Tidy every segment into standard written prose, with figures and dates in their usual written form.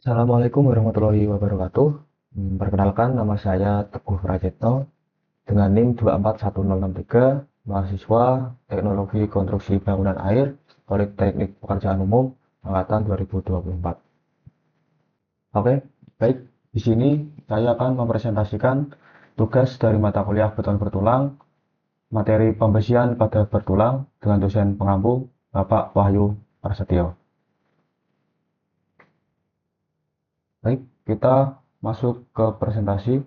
Assalamualaikum warahmatullahi wabarakatuh. Perkenalkan, nama saya Teguh Prajetno dengan NIM 24163, mahasiswa Teknologi Konstruksi Bangunan Air, Politeknik Pekerjaan Umum, angkatan 2024. Oke, baik. Di sini saya akan mempresentasikan tugas dari mata kuliah beton bertulang, materi pembesian pada bertulang dengan dosen pengampu Bapak Wahyu Prasetyo. Baik, kita masuk ke presentasi.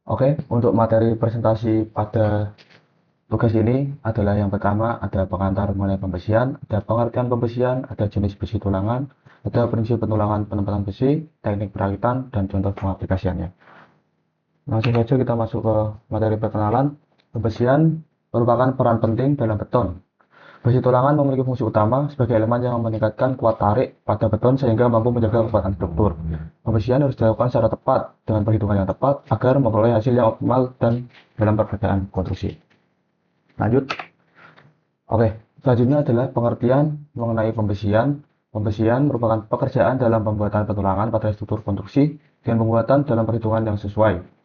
Oke, untuk materi presentasi pada tugas ini adalah yang pertama ada pengantar mengenai pembesian, ada pengertian pembesian, ada jenis besi tulangan, ada prinsip pentulangan penempatan besi, teknik perakitan, dan contoh pengaplikasiannya. Langsung saja kita masuk ke materi perkenalan. Pembesian merupakan peran penting dalam beton. Besi tulangan memiliki fungsi utama sebagai elemen yang meningkatkan kuat tarik pada beton sehingga mampu menjaga kekuatan struktur. Pembesian harus dilakukan secara tepat dengan perhitungan yang tepat agar memperoleh hasil yang optimal dan dalam pekerjaan konstruksi. Lanjut. Oke, selanjutnya adalah pengertian mengenai pembesian. Pembesian merupakan pekerjaan dalam pembuatan pentulangan pada struktur konstruksi dengan pembuatan dalam perhitungan yang sesuai.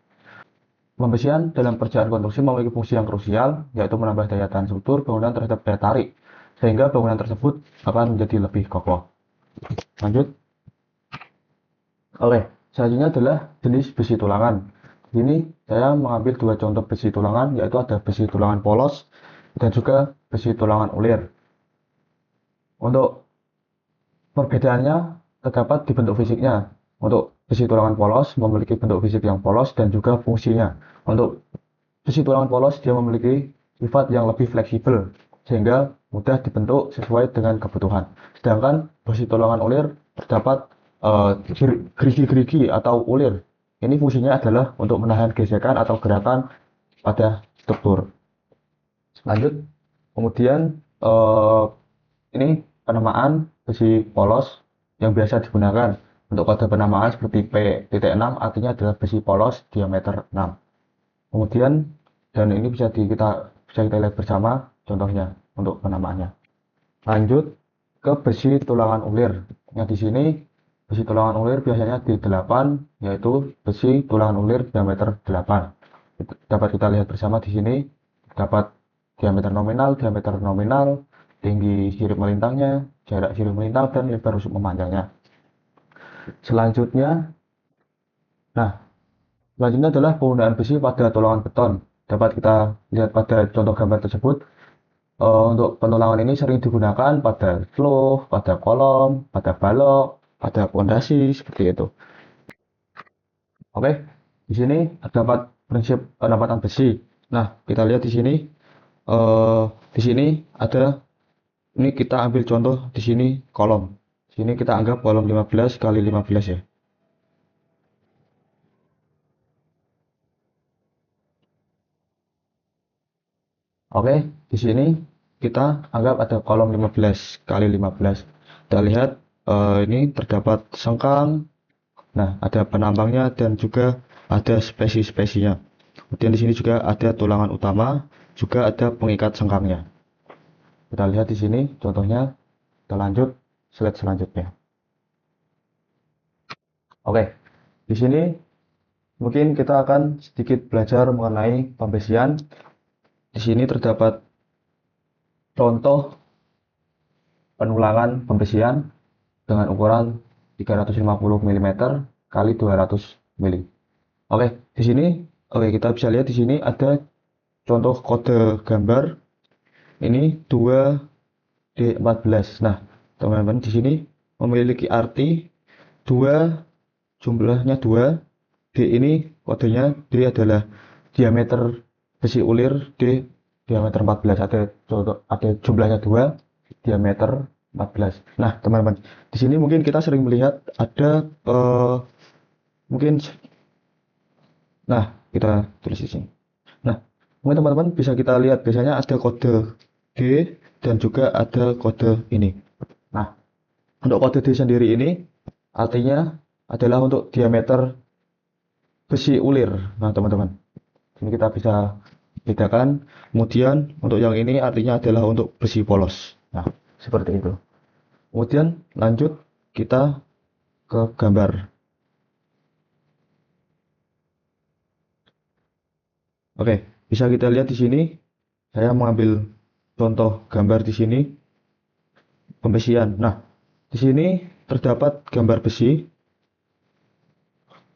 Pembesian dalam pekerjaan konstruksi memiliki fungsi yang krusial, yaitu menambah daya tahan struktur bangunan terhadap daya tarik, sehingga bangunan tersebut akan menjadi lebih kokoh. Lanjut. Oke, selanjutnya adalah jenis besi tulangan. Di sini saya mengambil dua contoh besi tulangan, yaitu ada besi tulangan polos dan juga besi tulangan ulir. Untuk perbedaannya terdapat di bentuk fisiknya. Untuk besi tulangan polos memiliki bentuk fisik yang polos dan juga fungsinya. Untuk besi tulangan polos dia memiliki sifat yang lebih fleksibel sehingga mudah dibentuk sesuai dengan kebutuhan. Sedangkan besi tulangan ulir terdapat gerigi-gerigi atau ulir. Ini fungsinya adalah untuk menahan gesekan atau gerakan pada struktur. Lanjut, kemudian ini penamaan besi polos yang biasa digunakan untuk kode penamaan seperti P.6 artinya adalah besi polos diameter 6. Kemudian dan ini bisa kita lihat bersama contohnya untuk penamaannya. Lanjut ke besi tulangan ulir. Yang di sini besi tulangan ulir biasanya di 8, yaitu besi tulangan ulir diameter 8. Dapat kita lihat bersama di sini dapat diameter nominal, tinggi sirip melintangnya, jarak sirip melintang, dan lebar rusuk memanjangnya. Selanjutnya adalah penggunaan besi pada tulangan beton. Dapat kita lihat pada contoh gambar tersebut. Untuk pentulangan ini sering digunakan pada floor, pada kolom, pada balok, pada fondasi seperti itu. Oke, di sini terdapat prinsip penempatan besi. Nah, kita lihat di sini. Di sini ada, ini kita ambil contoh di sini kolom. Di sini kita anggap kolom 15 kali 15 ya. Oke, di sini kita anggap ada kolom 15 kali 15. Kita lihat ini terdapat sengkang. Nah, ada penambangnya dan juga ada spesi-spesinya. Kemudian di sini juga ada tulangan utama, juga ada pengikat sengkangnya. Kita lihat di sini contohnya. Kita lanjut slide selanjutnya. Oke, di sini mungkin kita akan sedikit belajar mengenai pembesian. Di sini terdapat contoh penulangan pembesian dengan ukuran 350 mm kali 200 mm. Oke, di sini kita bisa lihat di sini ada contoh kode gambar. Ini 2D14. Nah, teman-teman di sini memiliki arti 2 jumlahnya 2. D ini kodenya D adalah diameter besi ulir, D diameter 14. Ada jumlahnya 2, diameter 14. Nah, teman-teman, di sini mungkin kita sering melihat ada kita tulis di sini. Nah, mungkin teman-teman bisa kita lihat biasanya ada kode D dan juga ada kode ini. Nah, untuk kode D sendiri ini artinya adalah untuk diameter besi ulir. Nah, teman-teman, ini kita bisa bedakan. Kemudian untuk yang ini artinya adalah untuk besi polos. Nah, seperti itu. Kemudian lanjut kita ke gambar. Oke, bisa kita lihat di sini saya mengambil contoh gambar di sini pembesian. Nah, di sini terdapat gambar besi,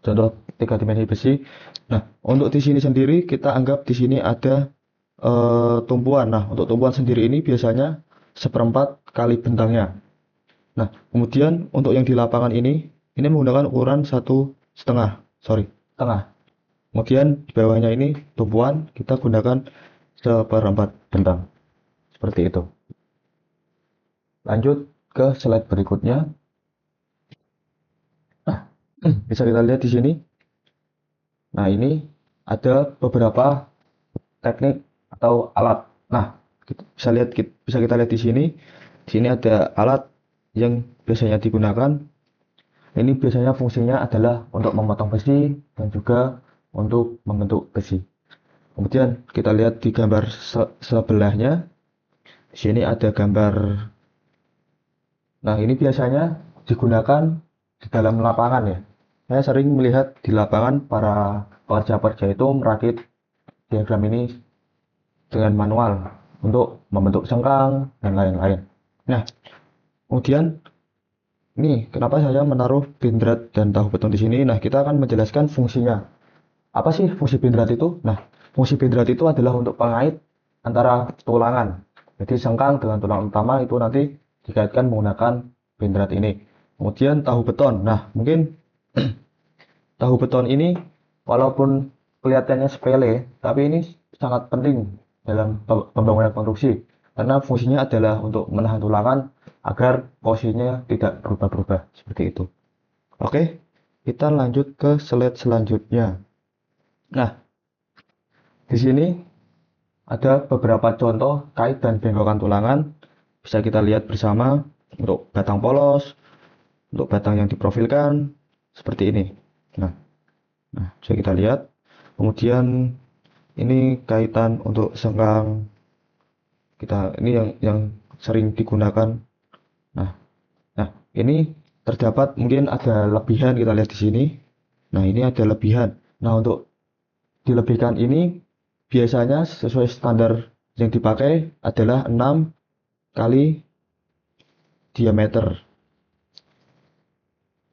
contoh 3 dimensi besi. Nah, untuk di sini sendiri kita anggap di sini ada tumpuan. Nah, untuk tumpuan sendiri ini biasanya 1/4 kali bentangnya. Nah, kemudian untuk yang di lapangan ini menggunakan ukuran 1,5, sorry, setengah. Kemudian di bawahnya ini tumpuan kita gunakan 1/4 bentang, seperti itu. Lanjut ke slide berikutnya. Nah, bisa kita lihat di sini. Nah, ini ada beberapa teknik atau alat. Nah, bisa kita lihat di sini. Di sini ada alat yang biasanya digunakan. Ini biasanya fungsinya adalah untuk memotong besi dan juga untuk membentuk besi. Kemudian kita lihat di gambar sebelahnya. Di sini ada gambar. Nah, ini biasanya digunakan di dalam lapangan ya. Saya sering melihat di lapangan para pekerja-pekerja itu merakit diagram ini dengan manual untuk membentuk sengkang dan lain-lain. Nah, kemudian ini kenapa saya menaruh bindrat dan tahu beton di sini? Nah, kita akan menjelaskan fungsinya. Apa sih fungsi bindrat itu? Nah, fungsi bindrat itu adalah untuk pengait antara tulangan. Jadi sengkang dengan tulang utama itu nanti dikaitkan menggunakan bindrat ini. Kemudian tahu beton. Nah, mungkin tahu beton ini walaupun kelihatannya sepele, tapi ini sangat penting dalam pembangunan konstruksi karena fungsinya adalah untuk menahan tulangan agar posisinya tidak berubah-ubah seperti itu. Oke, kita lanjut ke slide selanjutnya. Nah, di sini ada beberapa contoh kait dan bengkokan tulangan. Bisa kita lihat bersama untuk batang polos, untuk batang yang diprofilkan seperti ini. Nah, bisa kita lihat. Kemudian ini kaitan untuk sengkang ini yang sering digunakan. Nah, ini terdapat mungkin ada lebihan kita lihat di sini. Nah, ini ada lebihan. Nah, untuk dilebihkan ini biasanya sesuai standar yang dipakai adalah 6 kali diameter.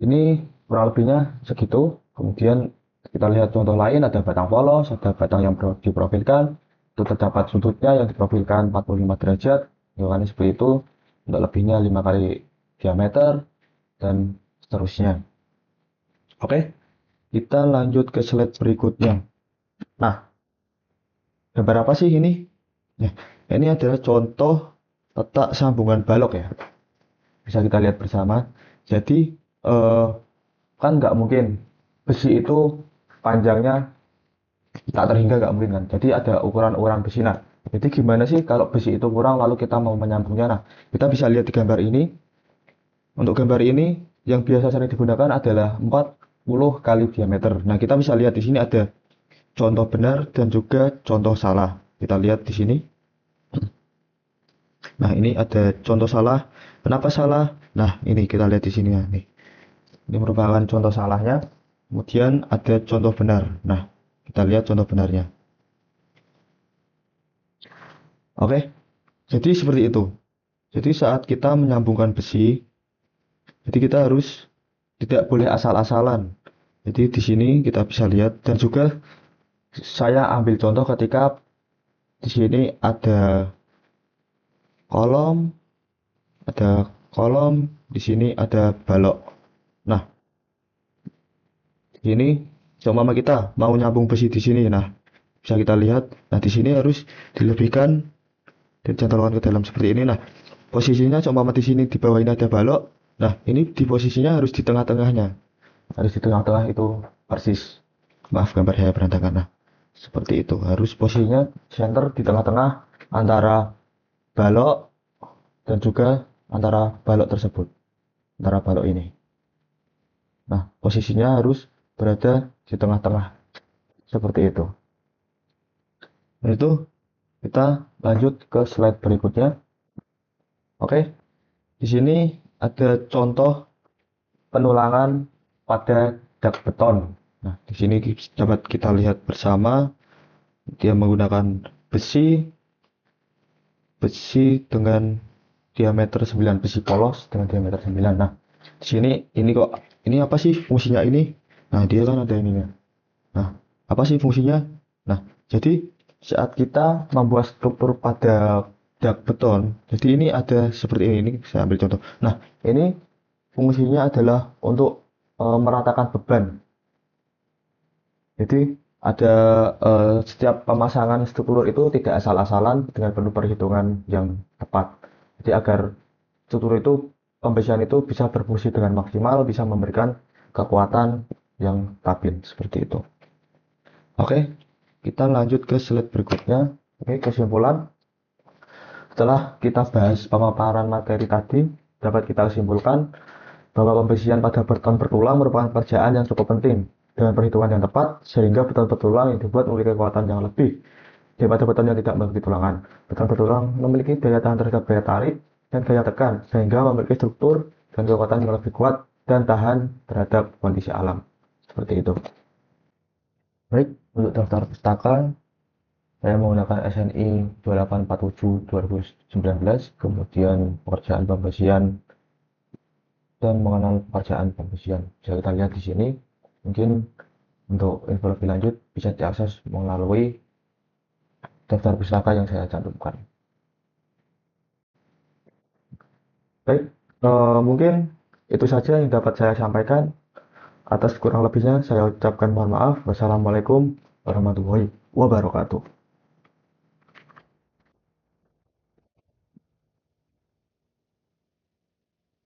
Ini kurang lebihnya segitu. Kemudian kita lihat contoh lain, ada batang polos, ada batang yang diprofilkan. Itu terdapat sudutnya yang diprofilkan 45 derajat. Misalnya seperti itu. Untuk lebihnya 5 kali diameter dan seterusnya. Oke, kita lanjut ke slide berikutnya. Nah, gambar apa sih ini? Ya, ini adalah contoh letak sambungan balok ya. Bisa kita lihat bersama. Jadi kan nggak mungkin besi itu panjangnya tak terhingga, nggak mungkin kan. Jadi ada ukuran-ukuran besi. Nah, jadi gimana sih kalau besi itu kurang lalu kita mau menyambungnya? Nah, kita bisa lihat di gambar ini. Untuk gambar ini yang biasa sering digunakan adalah 40 kali diameter. Nah, kita bisa lihat di sini ada contoh benar dan juga contoh salah. Kita lihat di sini. Nah, ini ada contoh salah. Kenapa salah? Nah, ini kita lihat di sini ya. Nih. Ini merupakan contoh salahnya. Kemudian ada contoh benar. Nah, kita lihat contoh benarnya. Oke, jadi seperti itu. Jadi saat kita menyambungkan besi, jadi kita harus tidak boleh asal-asalan. Jadi di sini kita bisa lihat dan juga saya ambil contoh ketika di sini kolom, ada kolom, di sini ada balok. Nah, ini seumpama kita mau nyambung besi di sini. Nah, bisa kita lihat. Nah, di sini harus dilebihkan dan cantolkan ke dalam seperti ini. Nah, posisinya seumpama di sini di bawah ini ada balok. Nah, ini di posisinya harus di tengah-tengahnya. Harus di tengah-tengah itu persis. Maaf gambar saya berantakan. Nah, seperti itu. Harus posisinya center di tengah-tengah antara balok dan juga antara balok tersebut. Antara balok ini. Nah, posisinya harus berada di tengah-tengah. Seperti itu. Nah, itu kita lanjut ke slide berikutnya. Oke. Di sini ada contoh penulangan pada dak beton. Nah, di sini dapat kita lihat bersama dia menggunakan besi dengan diameter 9, besi polos dengan diameter 9. Nah, di sini ini apa sih fungsinya ini? Nah, dia kan ada ininya. Nah, apa sih fungsinya? Nah, jadi saat kita membuat struktur pada dak beton, jadi ini ada seperti ini saya ambil contoh. Nah, ini fungsinya adalah untuk meratakan beban. Jadi ada setiap pemasangan struktur itu tidak asal-asalan dengan penuh perhitungan yang tepat. Jadi agar struktur itu pembesian itu bisa berfungsi dengan maksimal, bisa memberikan kekuatan yang stabil seperti itu. Oke, kita lanjut ke slide berikutnya. Oke, kesimpulan. Setelah kita bahas pemaparan materi tadi, dapat kita simpulkan bahwa pembesian pada beton bertulang merupakan pekerjaan yang cukup penting dengan perhitungan yang tepat, sehingga beton bertulang yang dibuat memiliki kekuatan yang lebih daripada beton yang tidak memiliki tulangan. Beton bertulang memiliki daya tahan terhadap daya tarik dan daya tekan, sehingga memiliki struktur dan kekuatan yang lebih kuat dan tahan terhadap kondisi alam. Seperti itu. Baik, untuk daftar pustaka, saya menggunakan SNI 2847-2019, kemudian pekerjaan pembesian dan mengenal pekerjaan pembesian. Bisa kita lihat di sini. Mungkin untuk info lebih lanjut bisa diakses melalui daftar pustaka yang saya cantumkan. Baik, mungkin itu saja yang dapat saya sampaikan. Atas kurang lebihnya saya ucapkan mohon maaf. Wassalamualaikum warahmatullahi wabarakatuh.